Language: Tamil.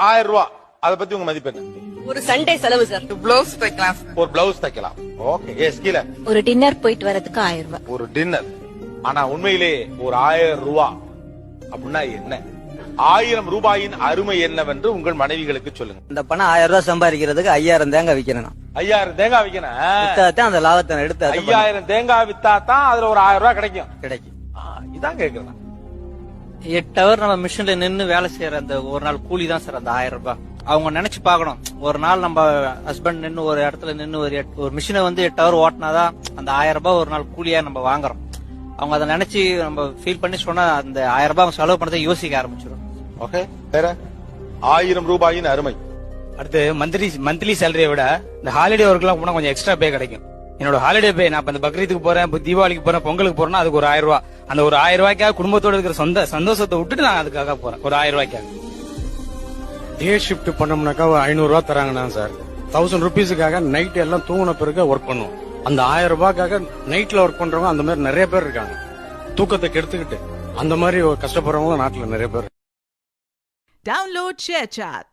1000 ரூபாய், அதை பத்தி உங்க மதிப்பு என்ன? ஒரு சண்டே செலவு சார். பிளவுஸ் தைக்கலாம். ஒரு பிளவுஸ் தைக்கலாம். ஓகே. எஸ், கீழ ஒரு டின்னர் போயிட்டு வரதுக்கு 1000 ரூபாய். ஒரு டின்னர். ஆனா உண்மையிலே ஒரு 1000 ரூபாய் அப்படின்னா என்ன? 1000 ரூபாயின் அருமை என்னவென்று உங்கள் மனைவிகளுக்கு சொல்லுங்க. இந்த பணம் 1000 ரூபாய் சம்பாதிக்கிறதுக்கு 5000 தேங்காய் விற்கணும். 5000 தேங்காய் விற்கணும். அந்த லாபத்தை எடுத்து 5000 தேங்காய் வித்தா தான் அதுல ஒரு 1000 ரூபாய் கிடைக்கும். இதான் கேக்குறேன். 8 ஹவர் நம்ம மிஷின்ல நின்னு வேலை செய்யற அந்த ஒரு நாள் கூலி தான் சார் அந்த 1000 ரூபாய். அவங்க நினைச்சு பாக்கணும், ஒரு நாள் நம்ம ஹஸ்பண்ட் நின்னு ஒரு இடத்துல நின்னு ஒரு மிஷினை வந்து 8 ஹவர் ஓட்டினாதான் அந்த 1000 ரூபாய் ஒரு நாள் கூலியா நம்ம வாங்குறோம். அவங்க அதை நினைச்சு நம்ம ஃபீல் பண்ணி சொன்னா அந்த 1000 ரூபாய் செலவு பண்ணதை யோசிக்க ஆரம்பிச்சிடும். ஓகே. வேற 1000 ரூபாயின் அருமை. அடுத்து மந்த்லி சேலரியை விட இந்த ஹாலிடே ஒர்க் எல்லாம் போனா கொஞ்சம் எக்ஸ்ட்ரா பே கிடைக்கும். என்னோட ஹாலிடே பே, நான் இந்த பக்ரீத்துக்கு போறேன், தீபாவளிக்கு போறேன், பொங்கலுக்கு போறேன்னா அதுக்கு ஒரு 1000 ரூபாய். அந்த ஒரு 1000 ரூபாய்க்காக குடும்பத்தோட இருக்கிற சந்தோஷத்தை விட்டுட்டு நான் அதுக்காக போறேன். ஒரு 1000 ரூபாய்க்காக டே ஷிப்ட் பண்ணோம்னாக்கா 500 ரூபாய் தராங்கண்ணா சார். 1000 ருபீஸுக்காக நைட் எல்லாம் தூங்கின பிறகு ஒர்க் பண்ணுவோம். அந்த 1000 ரூபாய்க்காக நைட்ல ஒர்க் பண்றவங்க அந்த மாதிரி நிறைய பேர் இருக்காங்க. தூக்கத்தை கெடுத்துக்கிட்டு அந்த மாதிரி கஷ்டப்படுறவங்க நாட்டுல நிறைய பேர். Download ShareChat.